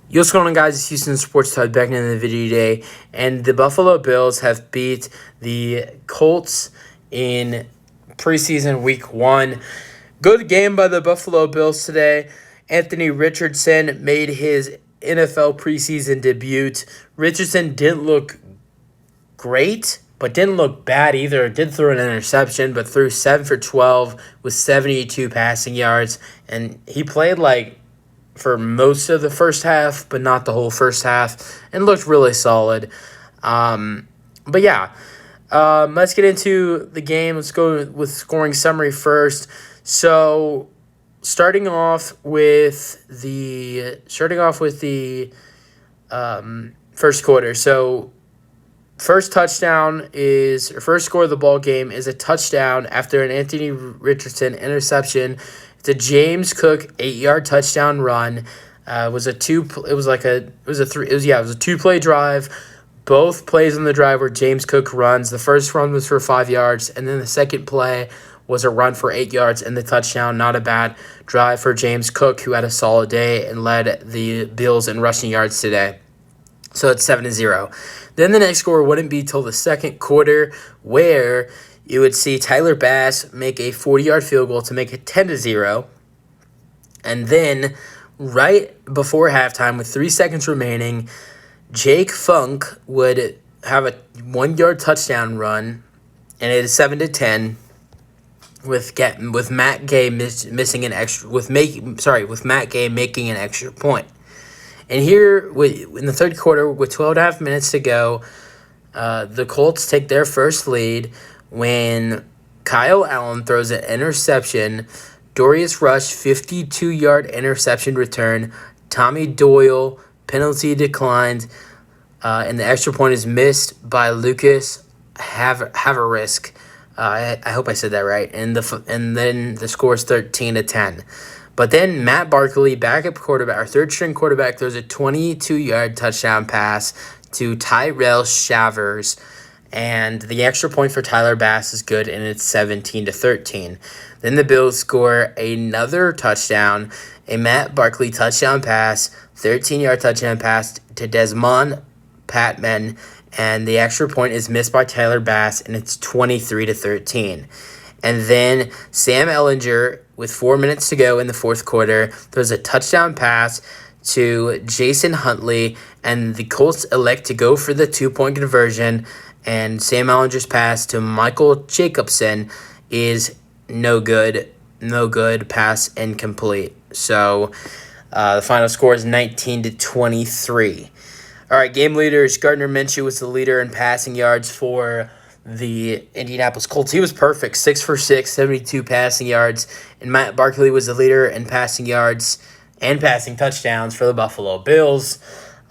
What's going on, guys? It's Houston Sports Tide back in the video today, and the Buffalo Bills have beat the Colts in preseason week 1. Good game by the Buffalo Bills today. Anthony Richardson made his NFL preseason debut. Richardson didn't look great, but didn't look bad either. Did throw an interception, but threw 7 for 12 with 72 passing yards, and he played for most of the first half, but not the whole first half, and looked really solid. But yeah, let's get into the game. Let's go with scoring summary first. So, starting off with the first quarter. So, first score of the ball game is a touchdown after an Anthony Richardson interception. It's a James Cook 8-yard touchdown run. It was a two-play drive. Both plays on the drive were James Cook runs. The first run was for 5 yards, and then the second play was a run for 8 yards and the touchdown. Not a bad drive for James Cook, who had a solid day and led the Bills in rushing yards today. So it's 7-0. Then the next score wouldn't be till the second quarter, where you would see Tyler Bass make a 40-yard field goal to make it 10-0. And then right before halftime, with 3 seconds remaining, Jake Funk would have a 1-yard touchdown run, and it is 7-10. With Matt Gay making an extra point. And here, in the third quarter, with 12.5 minutes to go, the Colts take their first lead when Kyle Allen throws an interception. Darius Rush, 52-yard interception return. Tommy Doyle, penalty declined. And the extra point is missed by Lucas Haverisk. I hope I said that right. And then the score is 13-10. But then Matt Barkley, backup quarterback, our third-string quarterback, throws a 22-yard touchdown pass to Tyrell Shavers. And the extra point for Tyler Bass is good, and it's 17-13. Then the Bills score another touchdown, a Matt Barkley touchdown pass, 13-yard touchdown pass to Desmond Patman, and the extra point is missed by Tyler Bass, and it's 23-13. And then Sam Ehlinger, with 4 minutes to go in the fourth quarter, throws a touchdown pass to Jason Huntley, and the Colts elect to go for the 2-point conversion, and Sam Ehlinger's pass to Michael Jacobson is no good, pass incomplete. So the final score is 19-23. All right, game leaders. Gardner Minshew was the leader in passing yards for the Indianapolis Colts. He was perfect, 6 for 6, 72 passing yards. And Matt Barkley was the leader in passing yards and passing touchdowns for the Buffalo Bills.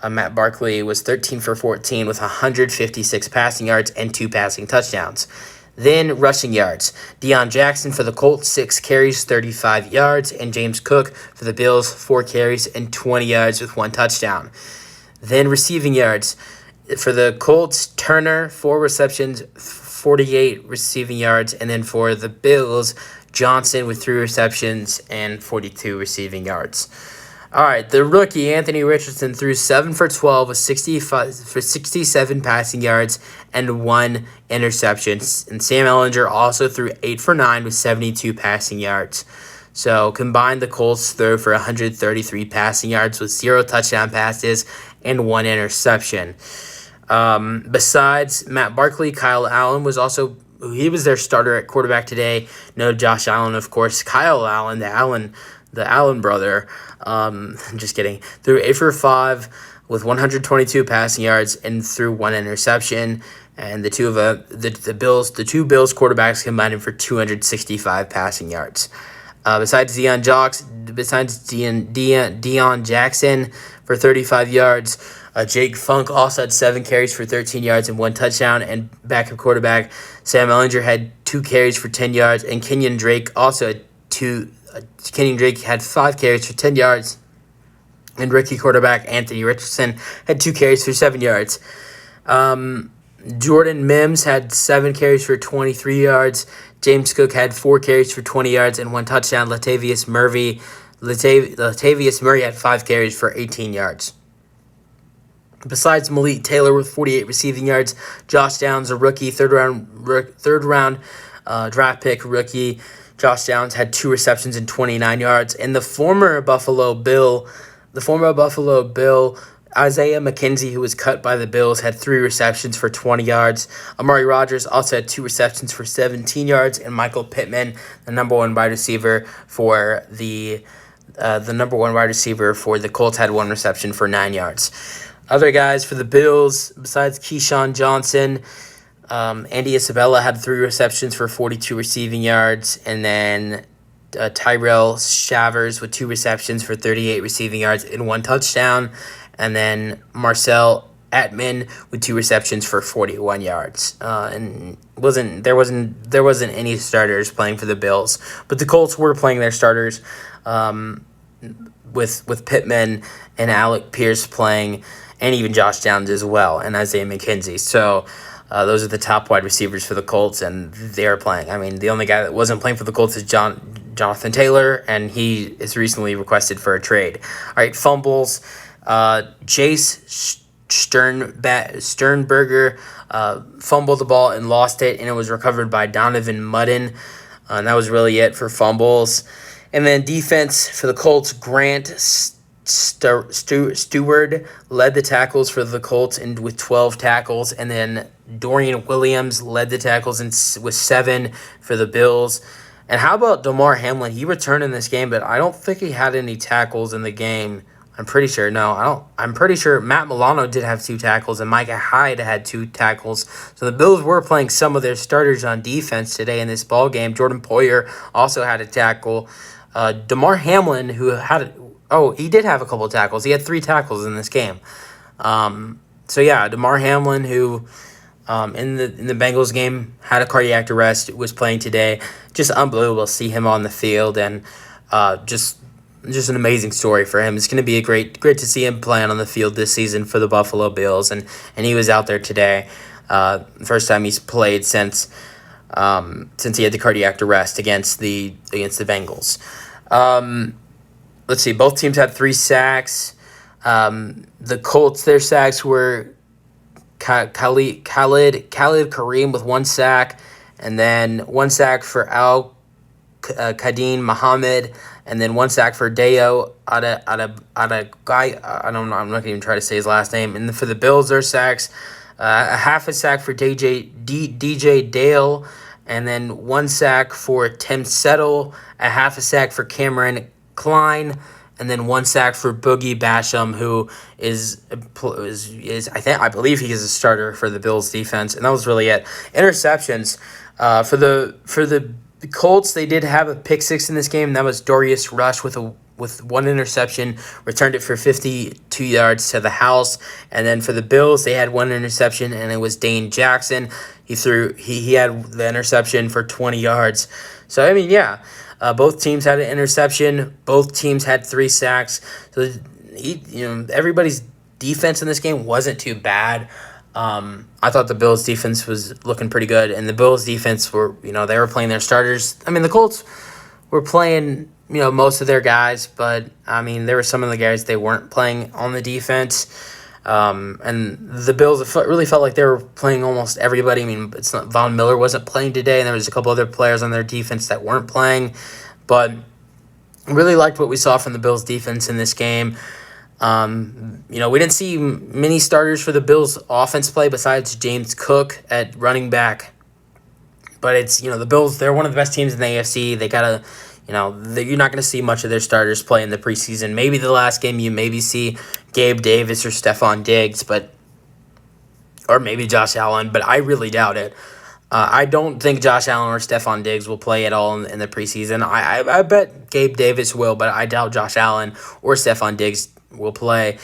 Matt Barkley was 13 for 14 with 156 passing yards and 2 passing touchdowns. Then rushing yards. Deion Jackson for the Colts, 6 carries, 35 yards. And James Cook for the Bills, 4 carries and 20 yards with 1 touchdown. Then receiving yards. For the Colts, Turner, 4 receptions, 48 receiving yards. And then for the Bills, Johnson with 3 receptions and 42 receiving yards. All right, the rookie, Anthony Richardson, threw 7 for 12 with 67 passing yards and 1 interception. And Sam Ehlinger also threw 8 for 9 with 72 passing yards. So combined, the Colts threw for 133 passing yards with 0 touchdown passes and 1 interception. Besides Matt Barkley, Kyle Allen was their starter at quarterback today. No Josh Allen, of course. Kyle Allen, the Allen brother, just kidding, threw 8 for 5 with 122 passing yards and threw 1 interception. And the two Bills quarterbacks combined for 265 passing yards. Besides Deion Jackson for 35 yards, Jake Funk also had 7 carries for 13 yards and 1 touchdown, and backup quarterback Sam Ehlinger had 2 carries for 10 yards, and Kenyon Drake also had 5 carries for 10 yards, and rookie quarterback Anthony Richardson had 2 carries for 7 yards. Jordan Mims had 7 carries for 23 yards. James Cook had 4 carries for 20 yards and 1 touchdown. Latavius Murray had 5 carries for 18 yards. Besides Malik Taylor with 48 receiving yards, Josh Downs, a rookie, third round draft pick rookie. Josh Downs had 2 receptions and 29 yards. And the former Buffalo Bill, Isaiah McKenzie, who was cut by the Bills, had 3 receptions for 20 yards. Amari Rodgers also had 2 receptions for 17 yards. And Michael Pittman, the number one wide receiver for the Colts, had 1 reception for 9 yards. Other guys for the Bills, besides Keyshawn Johnson, Andy Isabella had 3 receptions for 42 receiving yards, and then Tyrell Shavers with 2 receptions for 38 receiving yards and 1 touchdown, and then Marcel Atman with 2 receptions for 41 yards. And there wasn't any starters playing for the Bills, but the Colts were playing their starters, with Pittman and Alec Pierce playing, and even Josh Downs as well, and Isaiah McKenzie. So those are the top wide receivers for the Colts, and they are playing. I mean, the only guy that wasn't playing for the Colts is Jonathan Taylor, and he is recently requested for a trade. All right, fumbles. Jace Sternberger fumbled the ball and lost it, and it was recovered by Donovan Mudden. And that was really it for fumbles. And then defense for the Colts, Grant Stewart led the tackles for the Colts with 12 tackles, and then Dorian Williams led the tackles with 7 for the Bills. And how about Damar Hamlin? He returned in this game, but I don't think he had any tackles in the game. I'm pretty sure. No, I don't. I'm pretty sure Matt Milano did have 2 tackles, and Micah Hyde had 2 tackles. So the Bills were playing some of their starters on defense today in this ball game. Jordan Poyer also had a tackle. Damar Hamlin, he did have a couple of tackles. He had 3 tackles in this game. Damar Hamlin, who in the Bengals game had a cardiac arrest, was playing today. Just unbelievable to see him on the field, and just an amazing story for him. It's going to be great to see him playing on the field this season for the Buffalo Bills, and he was out there today. First time he's played since he had the cardiac arrest against the Bengals. Let's see. Both teams had 3 sacks. The Colts, their sacks were Khalid Kareem with 1 sack, and then 1 sack for Al Kadeen Muhammad, and then 1 sack for Dayo Guy. I don't know. I'm not going to even try to say his last name. And for the Bills, their sacks, a half a sack for DJ Dale, and then 1 sack for Tim Settle, a half a sack for Cameron Klein, and then 1 sack for Boogie Basham, who is I believe he is a starter for the Bills defense, and that was really it. Interceptions for the Colts, they did have a pick 6 in this game, and that was Darius Rush with 1 interception, returned it for 52 yards to the house. And then for the Bills, they had 1 interception, and it was Dane Jackson. He had the interception for 20 yards. So I mean, both teams had an interception. Both teams had 3 sacks. So everybody's defense in this game wasn't too bad. I thought the Bills' defense was looking pretty good, and the Bills' defense they were playing their starters. I mean, the Colts were playing, most of their guys, but, I mean, there were some of the guys they weren't playing on the defense. And the Bills really felt like they were playing almost everybody. I mean, Von Miller wasn't playing today, and there was a couple other players on their defense that weren't playing. But I really liked what we saw from the Bills' defense in this game. We didn't see many starters for the Bills' offense play besides James Cook at running back. But it's, the Bills, they're one of the best teams in the AFC. They got to, you're not going to see much of their starters play in the preseason. Maybe the last game you maybe see Gabe Davis or Stephon Diggs, or maybe Josh Allen, but I really doubt it. I don't think Josh Allen or Stephon Diggs will play at all in the preseason. I bet Gabe Davis will, but I doubt Josh Allen or Stephon Diggs will play.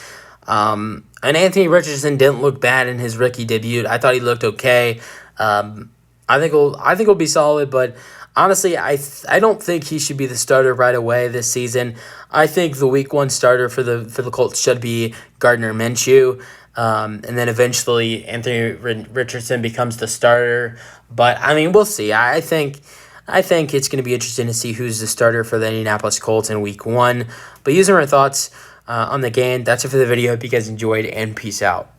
And Anthony Richardson didn't look bad in his rookie debut. I thought he looked okay. I think he'll be solid, but honestly, I don't think he should be the starter right away this season. I think the Week 1 starter for the Colts should be Gardner Minshew, and then eventually Anthony Richardson becomes the starter. But I mean, we'll see. I think it's going to be interesting to see who's the starter for the Indianapolis Colts in Week 1. But using our thoughts on the game. That's it for the video. Hope you guys enjoyed, and peace out.